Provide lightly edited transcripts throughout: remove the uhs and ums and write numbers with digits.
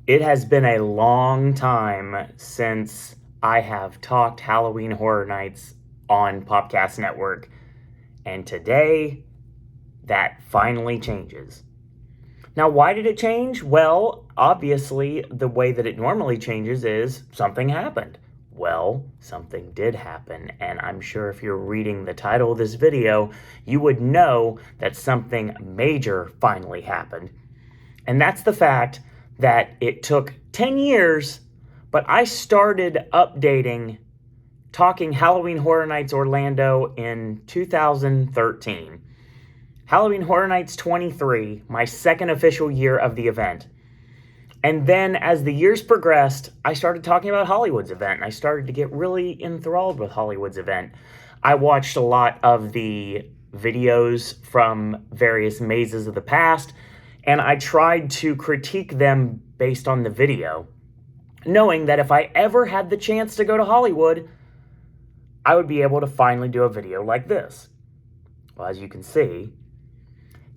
It has been a long time since I have talked Halloween Horror Nights on Popcast Network, and today that finally changes. Now, why did it change? Well, obviously, the way that it normally changes is something happened. Well, something did happen, and I'm sure if you're reading the title of this video, you would know that something major finally happened. And that's the fact that it took 10 years, but I started updating Talking Halloween Horror Nights Orlando in 2013. Halloween Horror Nights 23, my second official year of the event. And then as the years progressed, I started talking about Hollywood's event, and I started to get really enthralled with Hollywood's event. I watched a lot of the videos from various mazes of the past, and I tried to critique them based on the video, knowing that if I ever had the chance to go to Hollywood, I would be able to finally do a video like this. Well, as you can see,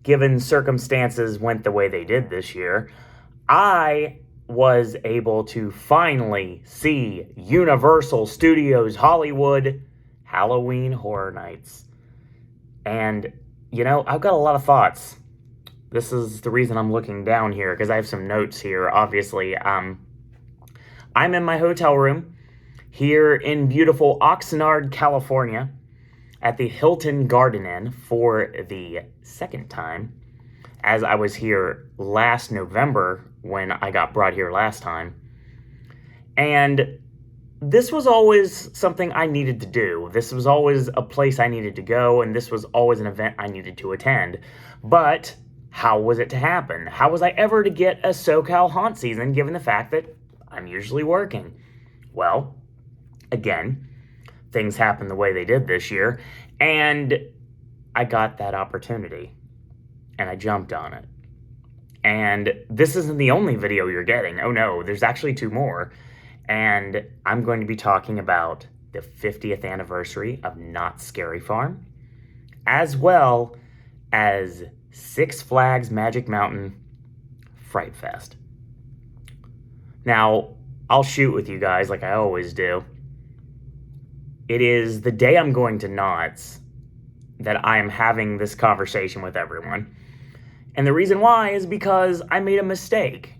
given circumstances went the way they did this year, I was able to finally see Universal Studios Hollywood Halloween Horror Nights. And, I've got a lot of thoughts. This is the reason I'm looking down here, because I have some notes here, obviously. I'm in my hotel room here in beautiful Oxnard, California, at the Hilton Garden Inn for the second time, as I was here last November when I got brought here last time. And this was always something I needed to do. This was always a place I needed to go, and this was always an event I needed to attend. But how was it to happen? How was I ever to get a SoCal haunt season, given the fact that I'm usually working? Well, again, things happened the way they did this year, and I got that opportunity, and I jumped on it. And this isn't the only video you're getting. Oh no, there's actually two more. And I'm going to be talking about the 50th anniversary of Knott's Scary Farm, as well as Six Flags Magic Mountain Fright Fest. Now, I'll shoot with you guys like I always do. It is the day I'm going to Knott's that I am having this conversation with everyone. And the reason why is because I made a mistake.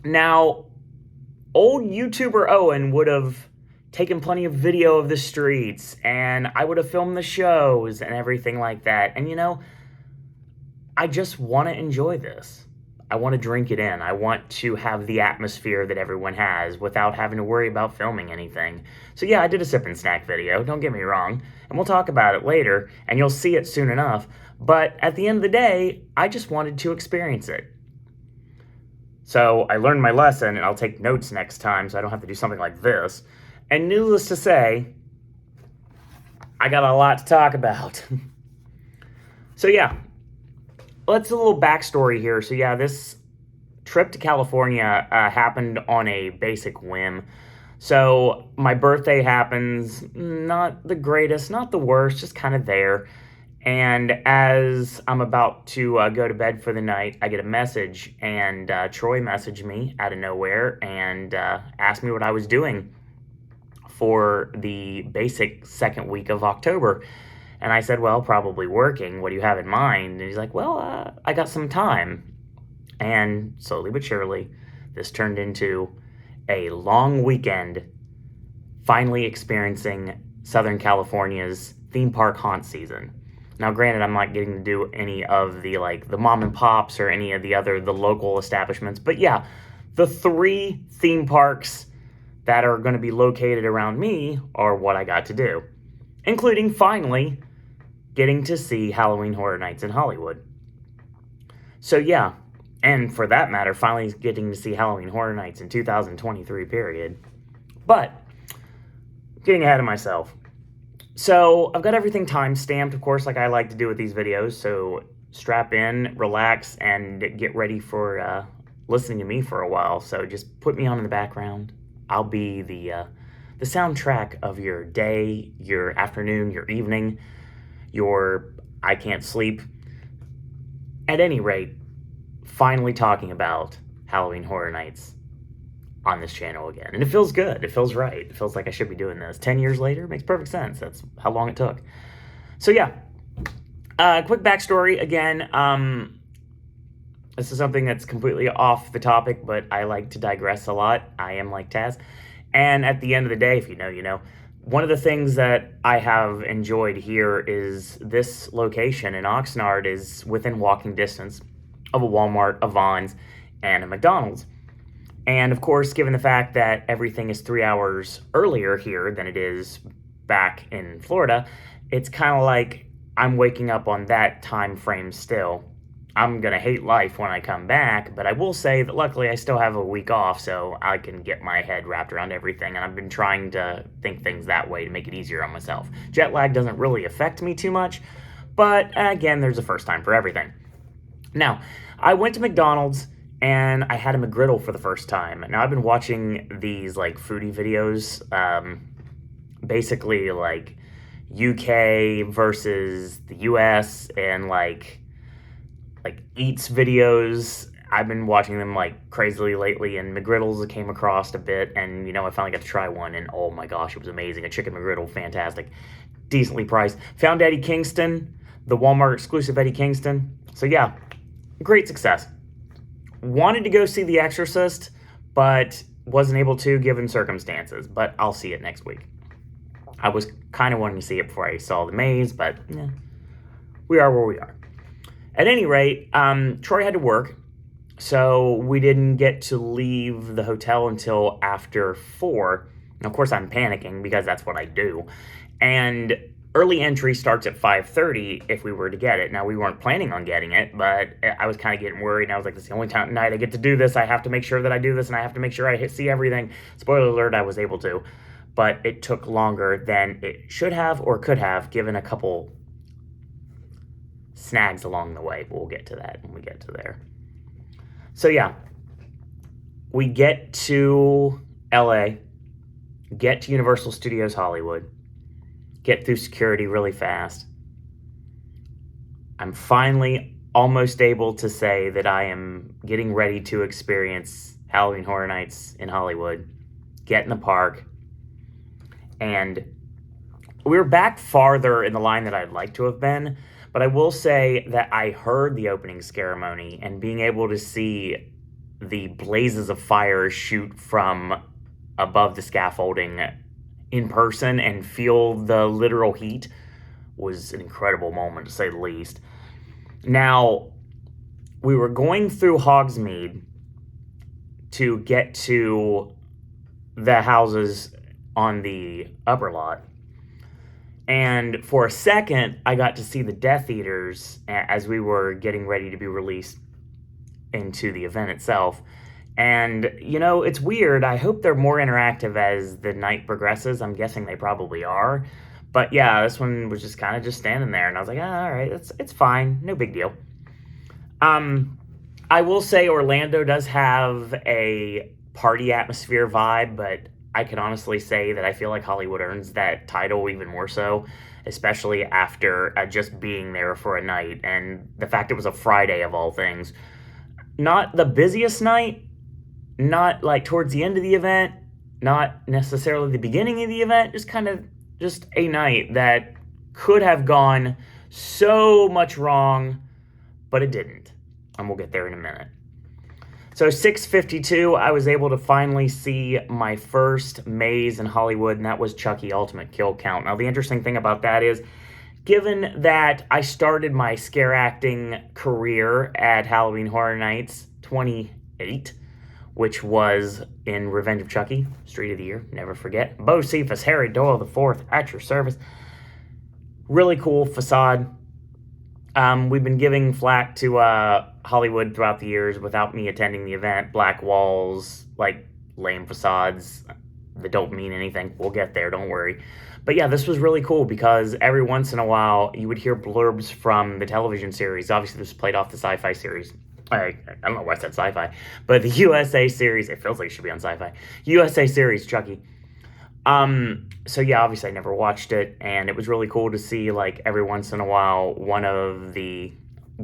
Now, old YouTuber Owen would have taken plenty of video of the streets, and I would have filmed the shows and everything like that. And I just want to enjoy this. I want to drink it in. I want to have the atmosphere that everyone has without having to worry about filming anything. So yeah, I did a sip and snack video, don't get me wrong, and we'll talk about it later, and you'll see it soon enough. But at the end of the day, I just wanted to experience it. So I learned my lesson, and I'll take notes next time so I don't have to do something like this. And needless to say, I got a lot to talk about. So yeah, let's a little backstory here. So yeah, this trip to California happened on a basic whim. So my birthday happens, not the greatest, not the worst, just kind of there. And as I'm about to go to bed for the night, I get a message, and Troy messaged me out of nowhere and asked me what I was doing for the basic second week of October. And I said, well, probably working. What do you have in mind? And he's like, well, I got some time. And slowly but surely, this turned into a long weekend, finally experiencing Southern California's theme park haunt season. Now, granted, I'm not getting to do any of the mom and pops or any of the local establishments. But yeah, the three theme parks that are going to be located around me are what I got to do, including finally getting to see Halloween Horror Nights in Hollywood. So yeah, and for that matter, finally getting to see Halloween Horror Nights in 2023, period. But, getting ahead of myself. So, I've got everything time-stamped, of course, like I like to do with these videos, so strap in, relax, and get ready for listening to me for a while. So just put me on in the background. I'll be the soundtrack of your day, your afternoon, your evening, your I can't sleep. At any rate, finally talking about Halloween Horror Nights on this channel again. And it feels good. It feels right. It feels like I should be doing this. 10 years later, makes perfect sense. That's how long it took. So yeah, quick backstory again. This is something that's completely off the topic, but I like to digress a lot. I am like Taz. And at the end of the day, if you know, you know. One of the things that I have enjoyed here is this location in Oxnard is within walking distance of a Walmart, a Vons, and a McDonald's. And of course, given the fact that everything is 3 hours earlier here than it is back in Florida, it's kind of like I'm waking up on that time frame still. I'm going to hate life when I come back, but I will say that luckily I still have a week off, so I can get my head wrapped around everything, and I've been trying to think things that way to make it easier on myself. Jet lag doesn't really affect me too much, but again, there's a first time for everything. Now, I went to McDonald's, and I had a McGriddle for the first time. Now, I've been watching these, like, foodie videos, basically, like, UK versus the US, and, like eats videos. I've been watching them like crazily lately, and McGriddles came across a bit, and you know, I finally got to try one, and oh my gosh, it was amazing. A chicken McGriddle, fantastic, decently priced. Found Eddie Kingston, the Walmart exclusive Eddie Kingston. So yeah, great success. Wanted to go see The Exorcist, but wasn't able to given circumstances, but I'll see it next week. I was kind of wanting to see it before I saw The Maze, but we are where we are. At any rate, Troy had to work, so we didn't get to leave the hotel until after 4. And of course, I'm panicking because that's what I do. And early entry starts at 5:30 if we were to get it. Now, we weren't planning on getting it, but I was kind of getting worried. And I was like, this is the only night I get to do this. I have to make sure that I do this, and I have to make sure I see everything. Spoiler alert, I was able to. But it took longer than it should have or could have, given a couple snags along the way, but we'll get to that when we get to there. So yeah, we get to LA, get to Universal Studios Hollywood, get through security really fast. I'm finally almost able to say that I am getting ready to experience Halloween Horror Nights in Hollywood, get in the park, and we were back farther in the line than I'd like to have been. But I will say that I heard the opening ceremony, and being able to see the blazes of fire shoot from above the scaffolding in person and feel the literal heat was an incredible moment, to say the least. Now, we were going through Hogsmeade to get to the houses on the upper lot. And for a second, I got to see the Death Eaters as we were getting ready to be released into the event itself. And, you know, it's weird. I hope they're more interactive as the night progresses. I'm guessing they probably are. But yeah, this one was just kind of just standing there. And I was like, all right, it's fine. No big deal. I will say Orlando does have a party atmosphere vibe, but I can honestly say that I feel like Hollywood earns that title even more so, especially after just being there for a night, and the fact it was a Friday of all things. Not the busiest night, not like towards the end of the event, not necessarily the beginning of the event, just a night that could have gone so much wrong, but it didn't, and we'll get there in a minute. So 6:52, I was able to finally see my first maze in Hollywood, and that was Chucky Ultimate Kill Count. Now, the interesting thing about that is, given that I started my scare acting career at Halloween Horror Nights 28, which was in Revenge of Chucky, Street of the Year, never forget. Bo Cephas, Harry Doyle IV, at your service. Really cool facade. We've been giving flack to Hollywood throughout the years without me attending the event. Black walls, like lame facades that don't mean anything. We'll get there, don't worry. But yeah, this was really cool because every once in a while you would hear blurbs from the television series. Obviously, this played off the Sci-Fi series. I don't know why I said Sci-Fi, but the USA series, it feels like it should be on Sci-Fi. USA series, Chucky. So yeah, obviously I never watched it, and it was really cool to see, like, every once in a while, one of the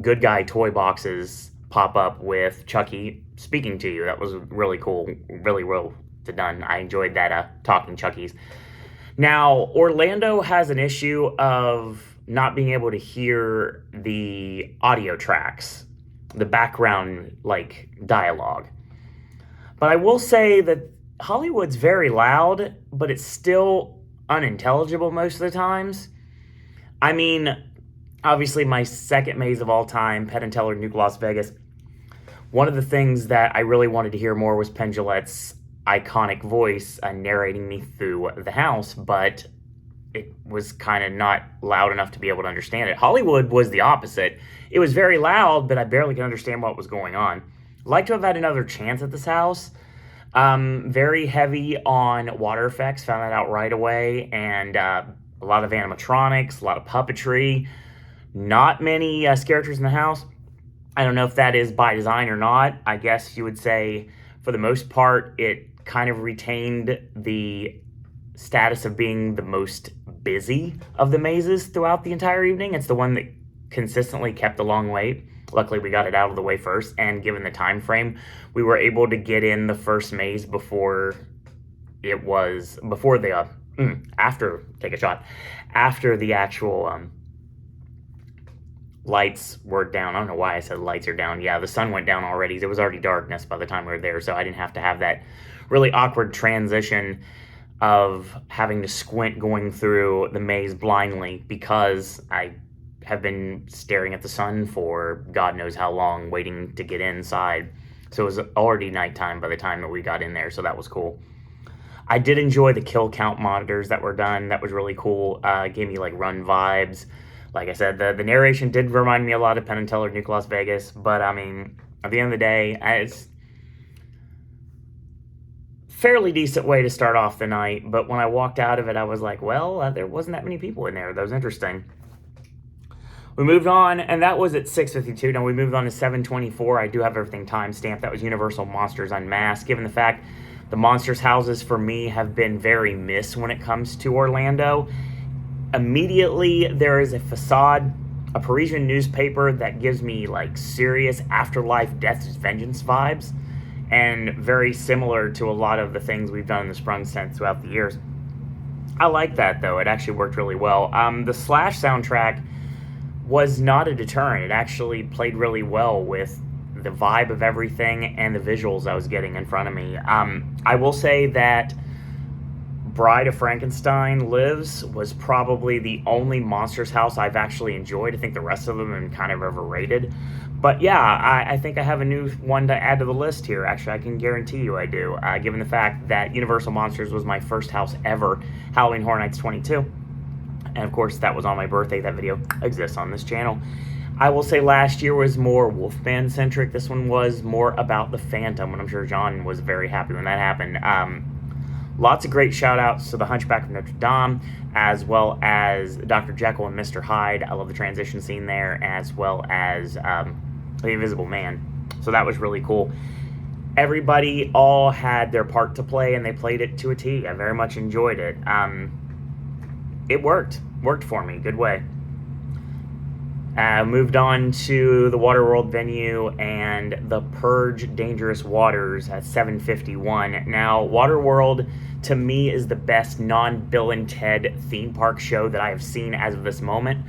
good guy toy boxes pop up with Chucky speaking to you. That was really cool, really well done. I enjoyed that talking Chuckies. Now, Orlando has an issue of not being able to hear the audio tracks, the background like dialogue. But I will say that Hollywood's very loud, but it's still unintelligible most of the times. I mean, obviously my second maze of all time, Penn and Teller, Nuke Las Vegas. One of the things that I really wanted to hear more was Penn Jillette's iconic voice narrating me through the house, but it was kind of not loud enough to be able to understand it. Hollywood was the opposite. It was very loud, but I barely could understand what was going on. I'd like to have had another chance at this house. Very heavy on water effects, found that out right away, and a lot of animatronics, a lot of puppetry, not many characters in the house. I don't know if that is by design or not. I guess you would say, for the most part, it kind of retained the status of being the most busy of the mazes throughout the entire evening. It's the one that consistently kept a long wait. Luckily, we got it out of the way first, and given the time frame, we were able to get in the first maze before the after the actual lights were down. I don't know why I said lights are down. Yeah, the sun went down already. It was already darkness by the time we were there, so I didn't have to have that really awkward transition of having to squint going through the maze blindly, because I have been staring at the sun for God knows how long, waiting to get inside. So it was already nighttime by the time that we got in there, so that was cool. I did enjoy the kill count monitors that were done. That was really cool. Gave me like run vibes. Like I said, the narration did remind me a lot of Penn and Teller, Nuke Las Vegas, but I mean, at the end of the day, it's fairly decent way to start off the night. But when I walked out of it, I was like, well, there wasn't that many people in there. That was interesting. We moved on, and that was at 6:52. Now we moved on to 7:24. I do have everything time-stamped. That was Universal Monsters Unmasked. Given the fact the Monsters houses for me have been very miss when it comes to Orlando, immediately there is a facade, a Parisian newspaper that gives me like serious afterlife death vengeance vibes, and very similar to a lot of the things we've done in the Sprung Sense throughout the years. I like that, though. It actually worked really well. The Slash soundtrack was not a deterrent. It actually played really well with the vibe of everything and the visuals I was getting in front of me. I will say that Bride of Frankenstein Lives was probably the only Monsters house I've actually enjoyed. I think the rest of them have been kind of overrated. But yeah, I think I have a new one to add to the list here. Actually, I can guarantee you I do, given the fact that Universal Monsters was my first house ever, Halloween Horror Nights 22. And of course, that was on my birthday. That video exists on this channel. I will say last year was more Wolfman-centric. This one was more about the Phantom, and I'm sure John was very happy when that happened. Lots of great shout-outs to the Hunchback of Notre Dame, as well as Dr. Jekyll and Mr. Hyde. I love the transition scene there, as well as the Invisible Man. So that was really cool. Everybody all had their part to play, and they played it to a T. I very much enjoyed it. It worked for me, good way. Moved on to the Waterworld venue and the Purge Dangerous Waters at 7:51. Now, Waterworld, to me, is the best non-Bill and Ted theme park show that I have seen as of this moment.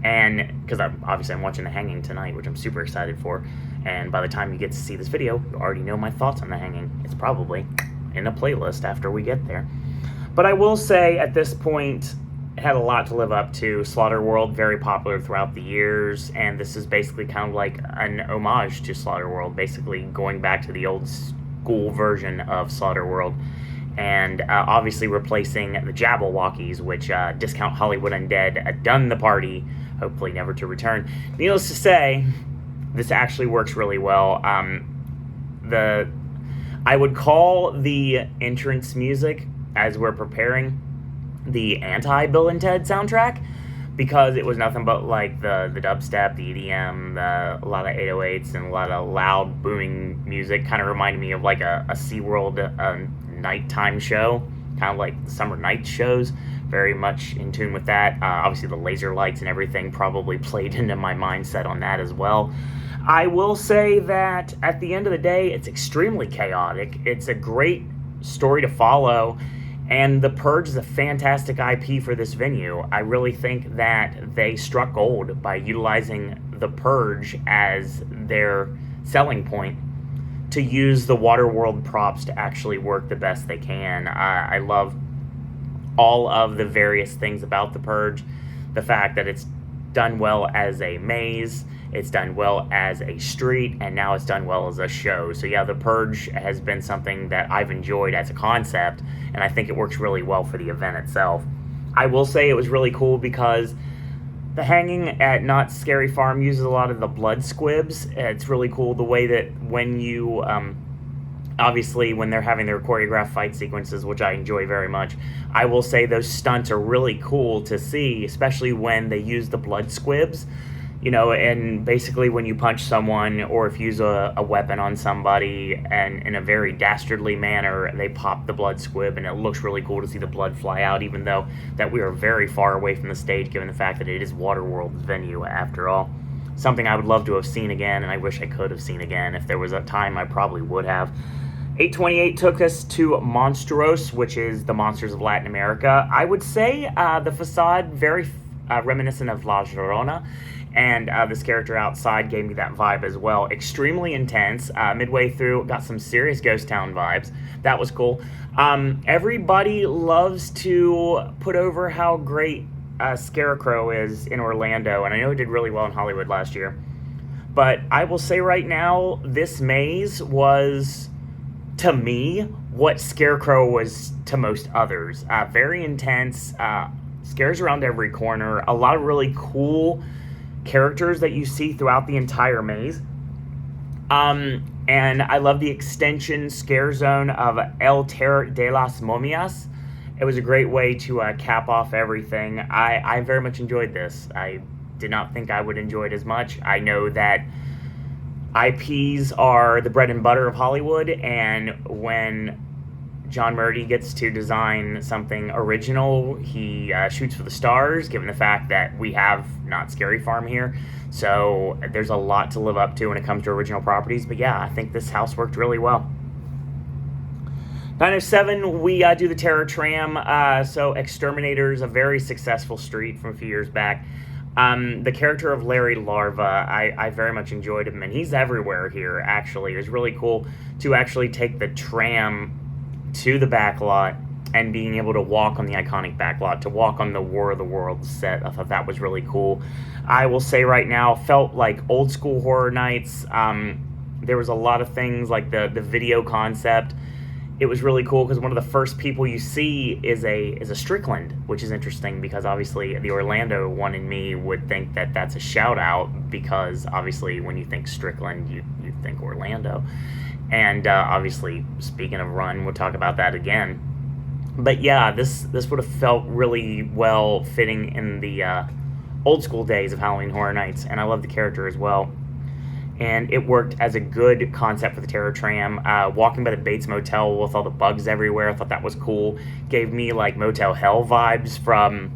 And because I'm watching The Hanging tonight, which I'm super excited for. And by the time you get to see this video, you already know my thoughts on The Hanging. It's probably in a playlist after we get there. But I will say, at this point, it had a lot to live up to. Slaughter World, very popular throughout the years, and this is basically kind of like an homage to Slaughter World, basically going back to the old school version of Slaughter World, and obviously replacing the Jabberwockies, which Discount Hollywood Undead done the party, hopefully never to return. Needless to say, this actually works really well. I would call the entrance music, as we're preparing, the anti-Bill and Ted soundtrack, because it was nothing but like the dubstep, the EDM, a lot of 808s, and a lot of loud booming music. Kind of reminded me of like a SeaWorld nighttime show, kind of like the summer night shows. Very much in tune with that. Obviously the laser lights and everything probably played into my mindset on that as well. I will say that at the end of the day, it's extremely chaotic. It's a great story to follow, and The Purge is a fantastic IP for this venue. I really think that they struck gold by utilizing The Purge as their selling point to use the Waterworld props to actually work the best they can. I love all of the various things about The Purge. The fact that it's done well as a maze, it's done well as a street, and now it's done well as a show. So yeah, The Purge has been something that I've enjoyed as a concept, and I think it works really well for the event itself. I will say it was really cool because the hanging at Not Scary Farm uses a lot of the blood squibs. It's really cool the way that when you obviously when they're having their choreographed fight sequences, which I enjoy very much, I will say those stunts are really cool to see, especially when they use the blood squibs. And basically when you punch someone or if you use a weapon on somebody and in a very dastardly manner, they pop the blood squib, and it looks really cool to see the blood fly out, even though that we are very far away from the stage, given the fact that it is Waterworld's venue after all. Something I would love to have seen again, and I wish I could have seen again. If there was a time, I probably would have. 828 took us to Monstros, which is the Monsters of Latin America. I would say the facade very reminiscent of La Llorona, and this character outside gave me that vibe as well. Extremely intense. Midway through, got some serious Ghost Town vibes. That was cool. Everybody loves to put over how great Scarecrow is in Orlando, and I know he did really well in Hollywood last year. But I will say right now, this maze was, to me, what Scarecrow was to most others. Very intense, scares around every corner, a lot of really cool characters that you see throughout the entire maze. And I love the extension scare zone of El Terror de las Momias. It was a great way to cap off everything. I very much enjoyed this. I did not think I would enjoy it as much. I know that IPs are the bread and butter of Hollywood, and when John Murdy gets to design something original, he shoots for the stars, given the fact that we have Not Scary Farm here. So there's a lot to live up to when it comes to original properties. But yeah, I think this house worked really well. 907, we do the Terror Tram. So Exterminator's a very successful street from a few years back. The character of Larry Larva, I very much enjoyed him, and he's everywhere here, actually. It was really cool to actually take the tram to the back lot and being able to walk on the iconic back lot, to walk on the War of the Worlds set. I thought that was really cool. I will say right now, felt like old school Horror Nights. There was a lot of things like the video concept. It was really cool because one of the first people you see is a Strickland, which is interesting because obviously the Orlando one in me would think that that's a shout out, because obviously when you think Strickland, you think Orlando. And obviously, speaking of Run, we'll talk about that again. But yeah, this would have felt really well fitting in the old school days of Halloween Horror Nights, and I love the character as well. And it worked as a good concept for the Terror Tram. Walking by the Bates Motel with all the bugs everywhere, I thought that was cool. Gave me like Motel Hell vibes from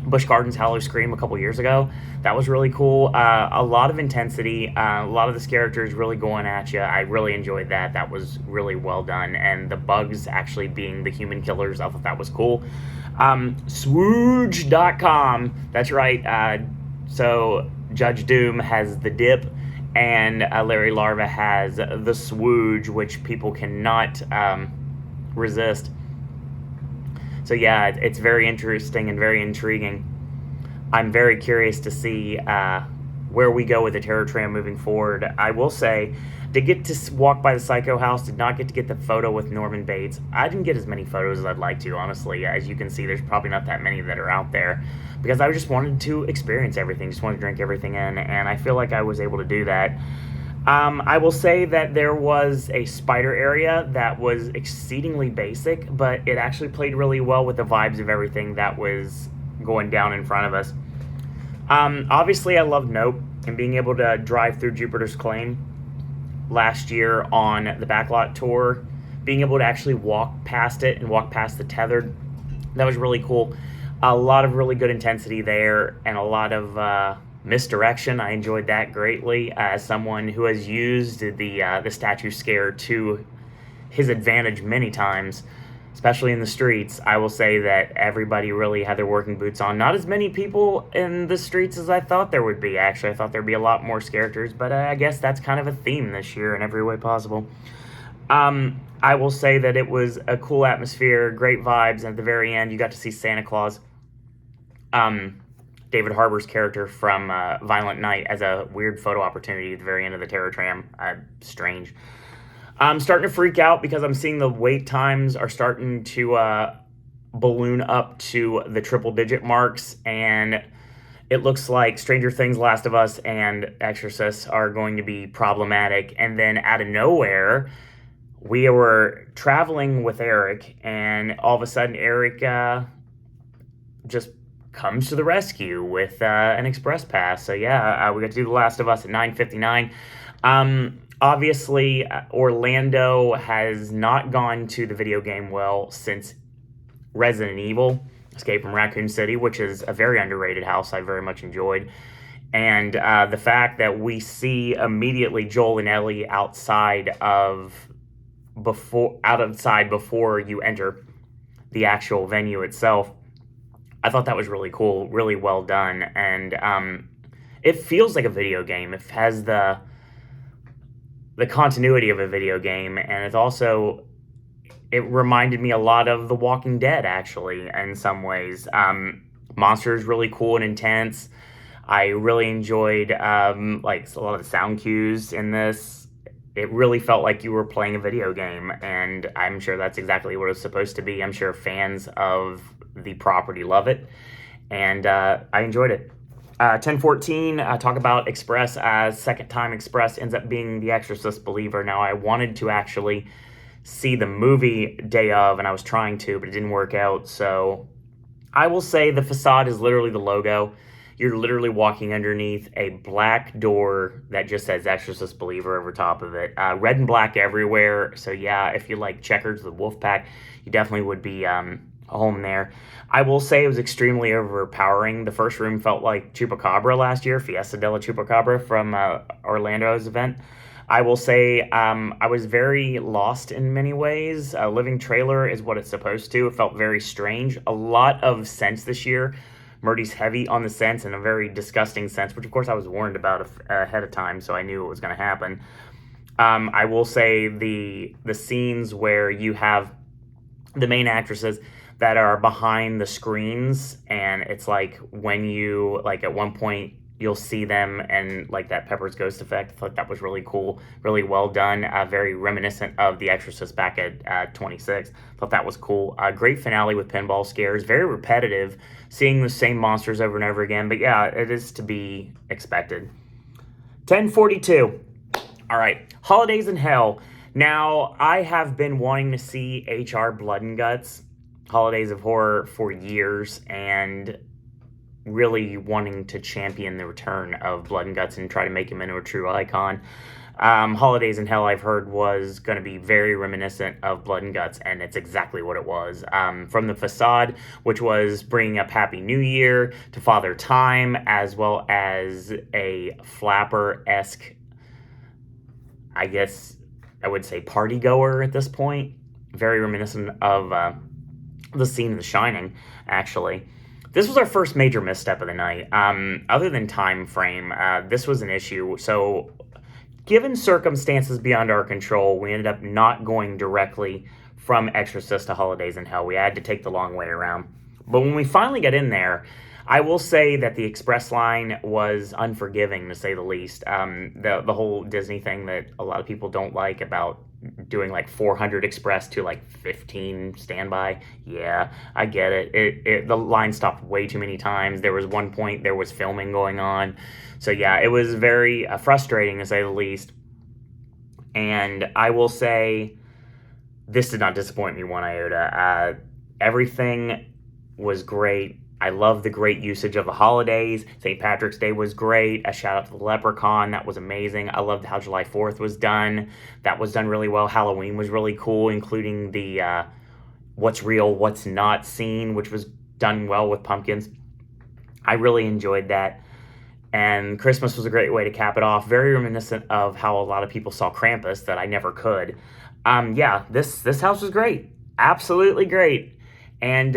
Busch Gardens Hallow Scream a couple years ago. That was really cool. A lot of intensity. A lot of this characters really going at you. I really enjoyed that. That was really well done. And the bugs actually being the human killers, I thought that was cool. Swooge.com. That's right. So Judge Doom has the dip, and Larry Larva has the swooge, which people cannot resist. So yeah, it's very interesting and very intriguing. I'm very curious to see where we go with the Terror Tram moving forward. I will say, to get to walk by the Psycho House, did not get to get the photo with Norman Bates. I didn't get as many photos as I'd like to, honestly. As you can see, there's probably not that many that are out there, because I just wanted to experience everything, just wanted to drink everything in, and I feel like I was able to do that. I will say that there was a spider area that was exceedingly basic, but it actually played really well with the vibes of everything that was going down in front of us. Obviously, I love Nope, and being able to drive through Jupiter's Claim last year on the Backlot Tour, being able to actually walk past it and walk past the Tethered, that was really cool. A lot of really good intensity there, and a lot of misdirection. I enjoyed that greatly. As someone who has used the statue scare to his advantage many times, especially in the streets, I will say that everybody really had their working boots on. Not as many people in the streets as I thought there would be, actually. I thought there'd be a lot more characters, but I guess that's kind of a theme this year in every way possible. I will say that it was a cool atmosphere, great vibes, and at the very end, you got to see Santa Claus. David Harbour's character from Violent Night as a weird photo opportunity at the very end of the Terror Tram. Strange. I'm starting to freak out because I'm seeing the wait times are starting to balloon up to the triple-digit marks, and it looks like Stranger Things, Last of Us, and Exorcist are going to be problematic. And then out of nowhere, we were traveling with Eric, and all of a sudden Eric just comes to the rescue with an express pass. So yeah, we got to do The Last of Us at 9:59. Obviously, Orlando has not gone to the video game well since Resident Evil, Escape from Raccoon City, which is a very underrated house I very much enjoyed. And the fact that we see immediately Joel and Ellie outside before you enter the actual venue itself, I thought that was really cool, really well done. And it feels like a video game. It has the continuity of a video game, and it reminded me a lot of The Walking Dead, actually, in some ways. Monsters really cool and intense. I really enjoyed like a lot of the sound cues in this. It really felt like you were playing a video game, and I'm sure that's exactly what it's supposed to be. I'm sure fans of the property love it, and I enjoyed it. 10:14, talk about Express. Second time Express ends up being The Exorcist Believer. Now, I wanted to actually see the movie day of, and I was trying to, but it didn't work out. So I will say the facade is literally the logo. You're literally walking underneath a black door that just says Exorcist Believer over top of it. Red and black everywhere. So yeah, if you like Checkers, the Wolfpack, you definitely would be home there. I will say it was extremely overpowering. The first room felt like Chupacabra last year, Fiesta della Chupacabra from Orlando's event. I will say I was very lost in many ways. Living Trailer is what it's supposed to. It felt very strange. A lot of scents this year. Murdy's heavy on the scents in a very disgusting sense, which of course I was warned about ahead of time, so I knew it was going to happen. I will say the scenes where you have the main actresses that are behind the screens, and it's like when you, like at one point, you'll see them and like that Pepper's Ghost effect. I thought that was really cool, really well done, very reminiscent of The Exorcist back at 26. Thought that was cool. Great finale with pinball scares, very repetitive, seeing the same monsters over and over again, but yeah, it is to be expected. 10:42. All right, Holidays in Hell. Now, I have been wanting to see HR Blood and Guts, Holidays of Horror, for years, and really wanting to champion the return of Blood and Guts and try to make him into a true icon. Holidays in Hell, I've heard, was going to be very reminiscent of Blood and Guts, and it's exactly what it was. From the facade, which was bringing up Happy New Year, to Father Time, as well as a Flapper-esque, I guess I would say, party goer at this point. Very reminiscent of the scene in The Shining, actually. This was our first major misstep of the night. Other than time frame, this was an issue. So, given circumstances beyond our control, we ended up not going directly from Exorcist to Holidays in Hell. We had to take the long way around. But when we finally got in there, I will say that the express line was unforgiving, to say the least. The whole Disney thing that a lot of people don't like about doing like 400 express to like 15 standby. Yeah, I get it. The line stopped way too many times. There was one point there was filming going on. So yeah, it was very frustrating, to say the least. And I will say this did not disappoint me one iota. Everything was great. I love the great usage of the holidays. St. Patrick's Day was great. A shout out to the Leprechaun. That was amazing. I loved how July 4th was done. That was done really well. Halloween was really cool, including the what's real, what's not scene, which was done well with pumpkins. I really enjoyed that. And Christmas was a great way to cap it off. Very reminiscent of how a lot of people saw Krampus that I never could. Yeah, this house was great, absolutely great. And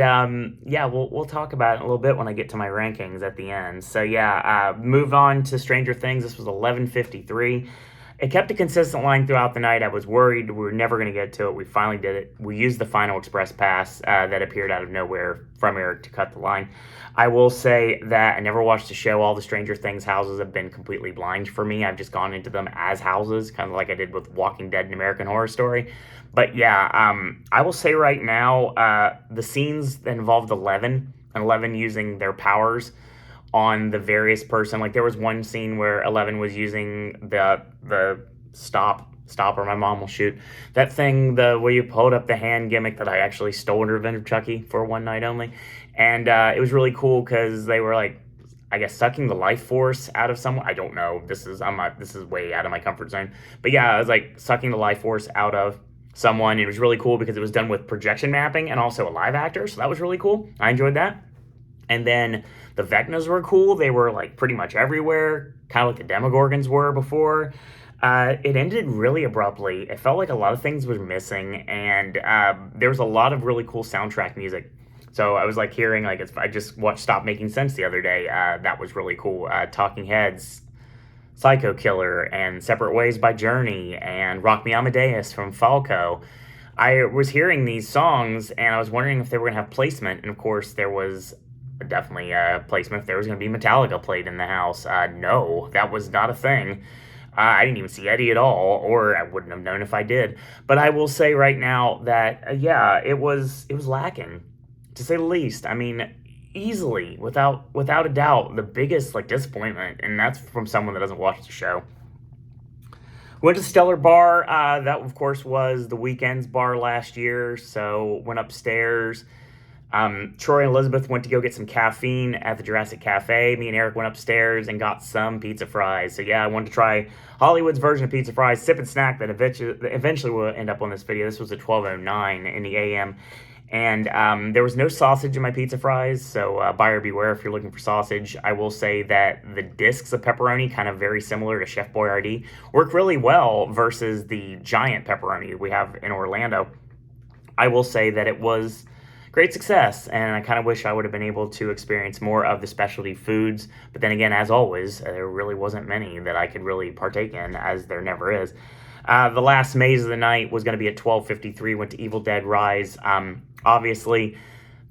yeah, we'll talk about it in a little bit when I get to my rankings at the end. So yeah, move on to Stranger Things. This was 11:53. It kept a consistent line throughout the night. I was worried we were never going to get to it. We finally did it. We used the final express pass that appeared out of nowhere from Eric to cut the line. I will say that I never watched the show. All the Stranger Things houses have been completely blind for me. I've just gone into them as houses, kind of like I did with Walking Dead and American Horror Story. But yeah, I will say right now, the scenes that involved Eleven and Eleven using their powers on the various person. Like there was one scene where Eleven was using the stop or my mom will shoot. That thing, the where you hold up the hand gimmick that I actually stole in Revenge of Chucky for one night only. And it was really cool because they were like, I guess, sucking the life force out of someone. I don't know. This is way out of my comfort zone. But yeah, I was like sucking the life force out of someone. It was really cool because it was done with projection mapping and also a live actor. So that was really cool. I enjoyed that. And then the Vecnas were cool. They were like pretty much everywhere, kind of like the Demogorgons were before. It ended really abruptly. It felt like a lot of things were missing, and there was a lot of really cool soundtrack music. So I was like hearing, like, I just watched Stop Making Sense the other day. That was really cool. Talking Heads, Psycho Killer, and Separate Ways by Journey, and Rock Me Amadeus from Falco. I was hearing these songs, and I was wondering if they were going to have placement, and of course there was definitely a placement if there was going to be Metallica played in the house. No, that was not a thing. I didn't even see Eddie at all, or I wouldn't have known if I did. But I will say right now that, yeah, it was lacking, to say the least. I mean, easily, without a doubt, the biggest like disappointment, and that's from someone that doesn't watch the show. Went to Stellar Bar. That, of course, was the Weekend's bar last year, so went upstairs. Troy and Elizabeth went to go get some caffeine at the Jurassic Cafe. Me and Eric went upstairs and got some pizza fries. So yeah, I wanted to try Hollywood's version of pizza fries, sip and snack that eventually will end up on this video. This was at 12:09 in the AM. And there was no sausage in my pizza fries, so buyer beware if you're looking for sausage. I will say that the discs of pepperoni, kind of very similar to Chef Boyardee, work really well versus the giant pepperoni we have in Orlando. I will say that it was great success, and I kind of wish I would have been able to experience more of the specialty foods, but then again, as always, there really wasn't many that I could really partake in, as there never is. The last maze of the night was going to be at 12:53, went to Evil Dead Rise. Obviously,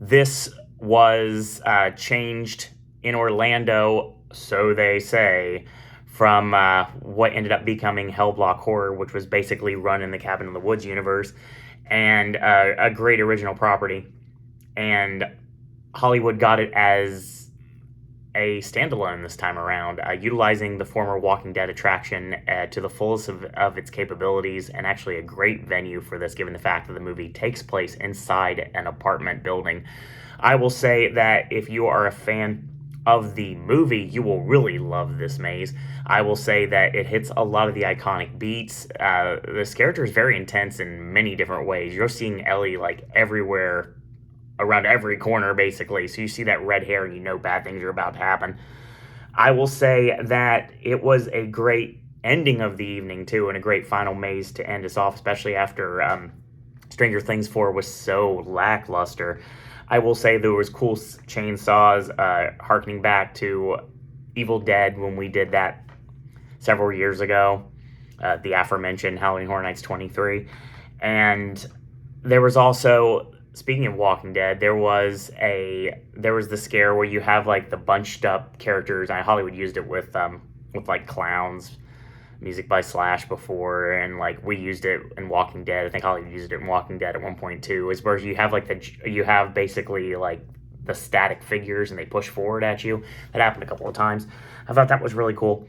this was changed in Orlando, so they say, from what ended up becoming Hell Block Horror, which was basically run in the Cabin in the Woods universe, and a great original property. And Hollywood got it as a standalone this time around, utilizing the former Walking Dead attraction to the fullest of its capabilities, and actually a great venue for this, given the fact that the movie takes place inside an apartment building. I will say that if you are a fan of the movie, you will really love this maze. I will say that it hits a lot of the iconic beats. This character is very intense in many different ways. You're seeing Ellie like everywhere, around every corner, basically. So you see that red hair and you know bad things are about to happen. I will say that it was a great ending of the evening, too, and a great final maze to end us off, especially after Stranger Things 4 was so lackluster. I will say there was cool chainsaws, harkening back to Evil Dead when we did that several years ago, the aforementioned Halloween Horror Nights 23. And there was also, speaking of Walking Dead, there was the scare where you have like the bunched up characters. Hollywood used it with like clowns, music by Slash before, and like we used it in Walking Dead. I think Hollywood used it in Walking Dead at one point too. Is where you have basically like the static figures and they push forward at you. That happened a couple of times. I thought that was really cool.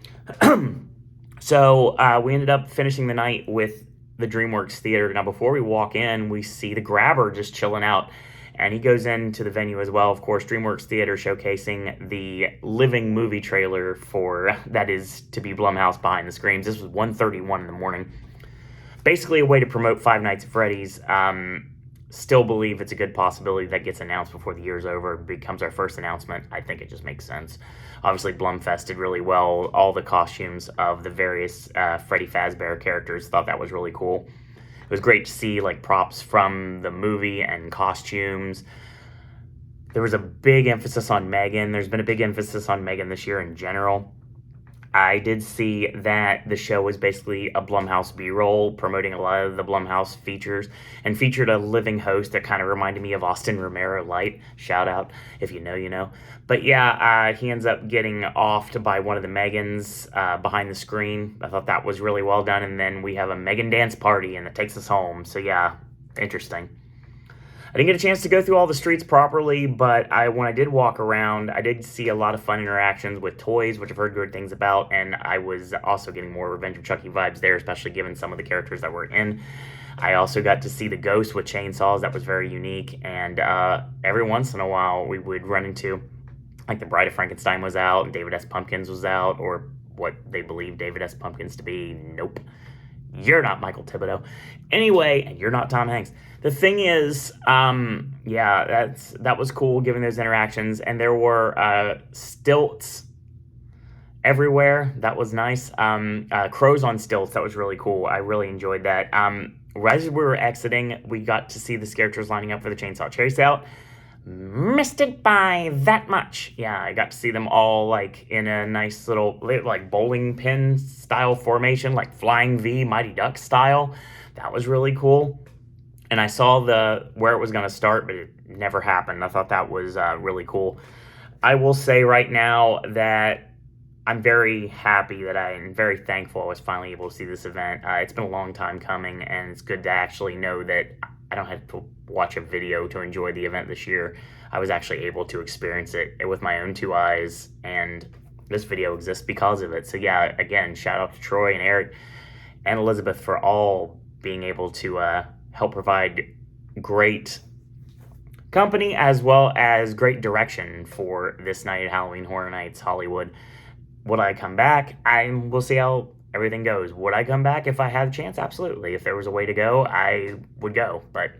So we ended up finishing the night with the DreamWorks Theater. Now, before we walk in, we see the Grabber just chilling out, and he goes into the venue as well. Of course, DreamWorks Theater showcasing the living movie trailer for that is to be Blumhouse Behind the Screams. This was 1:31 in the morning. Basically a way to promote Five Nights at Freddy's. still believe it's a good possibility that gets announced before the year's over, becomes our first announcement. I think it just makes sense. Obviously, Blumfest did really well. All the costumes of the various Freddy Fazbear characters, thought that was really cool. It was great to see like props from the movie and costumes. There was a big emphasis on Megan. There's been a big emphasis on Megan this year in general. I did see that the show was basically a Blumhouse B-roll, promoting a lot of the Blumhouse features, and featured a living host that kind of reminded me of Austin Romero Light. Shout out, if you know, you know. But yeah, he ends up getting offed by one of the Megans behind the screen. I thought that was really well done, and then we have a Megan dance party, and it takes us home. So yeah, interesting. I didn't get a chance to go through all the streets properly, but when I did walk around, I did see a lot of fun interactions with toys, which I've heard good things about, and I was also getting more Revenge of Chucky vibes there, especially given some of the characters that were in. I also got to see the ghost with chainsaws. That was very unique, and every once in a while, we would run into, like, the Bride of Frankenstein was out, and David S. Pumpkins was out, or what they believe David S. Pumpkins to be. Nope. You're not Michael Thibodeau. Anyway, and you're not Tom Hanks. The thing is, yeah, that was cool, given those interactions, and there were stilts everywhere. That was nice. Crows on stilts. That was really cool. I really enjoyed that. Right as we were exiting, we got to see the characters lining up for the chainsaw chase out. Missed it by that much. Yeah, I got to see them all like in a nice little like bowling pin style formation, like Flying V, Mighty Duck style. That was really cool. And I saw where it was going to start, but it never happened. I thought that was really cool. I will say right now that I'm very happy and very thankful I was finally able to see this event. It's been a long time coming, and it's good to actually know that I don't have to watch a video to enjoy the event this year. I was actually able to experience it with my own two eyes, and this video exists because of it. So yeah, again, shout out to Troy and Eric and Elizabeth for all being able to help provide great company as well as great direction for this night at Halloween Horror Nights Hollywood. Would I come back? We'll see how everything goes. Would I come back if I had a chance? Absolutely. If there was a way to go, I would go. But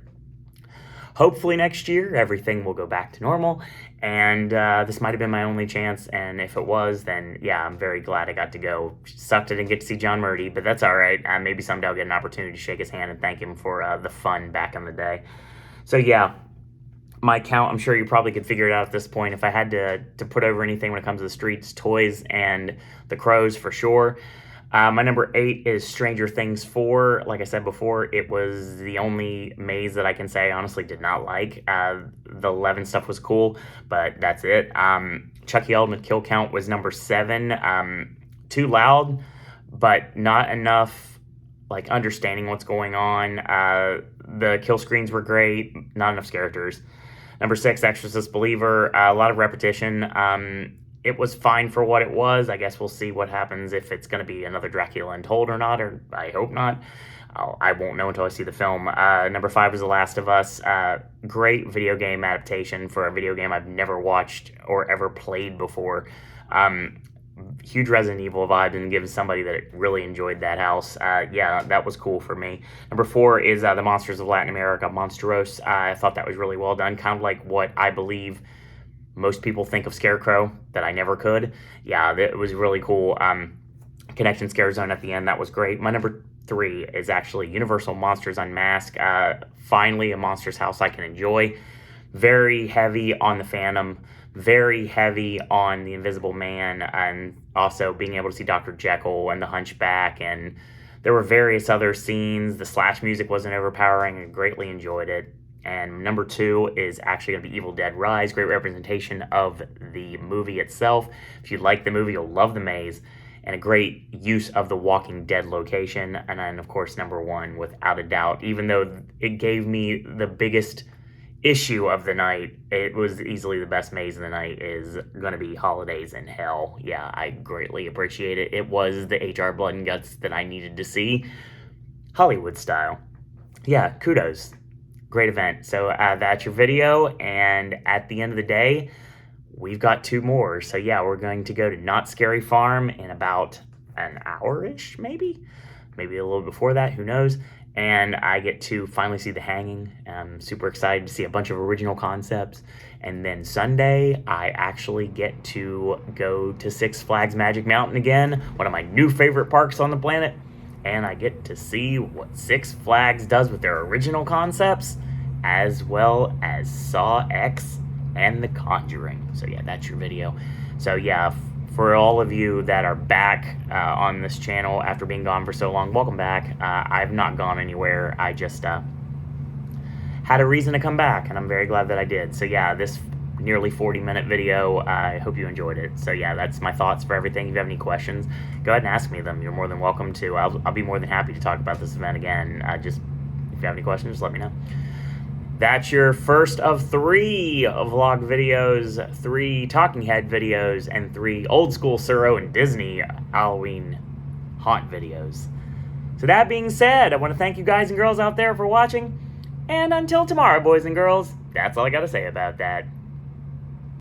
hopefully next year, everything will go back to normal. And this might have been my only chance. And if it was, then yeah, I'm very glad I got to go. Sucked I didn't get to see John Murdy, but that's all right. Maybe someday I'll get an opportunity to shake his hand and thank him for the fun back in the day. So yeah, my count, I'm sure you probably could figure it out at this point. If I had to put over anything when it comes to the streets, toys and the crows for sure. My number 8 is Stranger Things 4. Like I said before, it was the only maze that I can say I honestly did not like. The 11 stuff was cool, but that's it. Chucky Ultimate Kill Count was number 7. Too loud, but not enough like understanding what's going on. The kill screens were great, not enough characters. Number 6, Exorcist Believer. A lot of repetition. It was fine for what it was. I guess we'll see what happens if it's going to be another Dracula Untold or not, or I hope not. I won't know until I see the film. Number 5 is The Last of Us. Great video game adaptation for a video game I've never watched or ever played before. Huge Resident Evil vibe, and gives somebody that really enjoyed that house. Yeah, that was cool for me. Number 4 is The Monsters of Latin America, Monsteros. I thought that was really well done, kind of like what I believe most people think of Scarecrow, that I never could. Yeah, it was really cool. Connection Scare Zone at the end, that was great. My number 3 is actually Universal Monsters Unmasked. Finally, a Monsters house I can enjoy. Very heavy on the Phantom, very heavy on the Invisible Man, and also being able to see Dr. Jekyll and the Hunchback, and there were various other scenes. The slash music wasn't overpowering, and greatly enjoyed it. And number 2 is actually going to be Evil Dead Rise. Great representation of the movie itself. If you like the movie, you'll love the maze. And a great use of the Walking Dead location. And then, of course, number 1, without a doubt. Even though it gave me the biggest issue of the night, it was easily the best maze of the night, is going to be Holidays in Hell. Yeah, I greatly appreciate it. It was the HR Blood and Guts that I needed to see. Hollywood style. Yeah, kudos. Great event. So that's your video, and at the end of the day, we've got 2 more. So yeah, we're going to go to Not Scary Farm in about an hour-ish, maybe a little before that, who knows. and I get to finally see the hanging. I'm super excited to see a bunch of original concepts. And then Sunday, I actually get to go to Six Flags Magic Mountain again, one of my new favorite parks on the planet. And I get to see what Six Flags does with their original concepts, as well as Saw X and The Conjuring. So yeah, that's your video. So yeah, for all of you that are back on this channel after being gone for so long, welcome back. I've not gone anywhere. I just had a reason to come back, and I'm very glad that I did. So yeah, this nearly 40-minute video, I hope you enjoyed it. So yeah, that's my thoughts for everything. If you have any questions, go ahead and ask me them. You're more than welcome to. I'll be more than happy to talk about this event again. Just, if you have any questions, just let me know. That's your first of 3 vlog videos, 3 talking head videos, and 3 old school Suro and Disney Halloween haunt videos. So that being said, I want to thank you guys and girls out there for watching. And until tomorrow, boys and girls, that's all I got to say about that.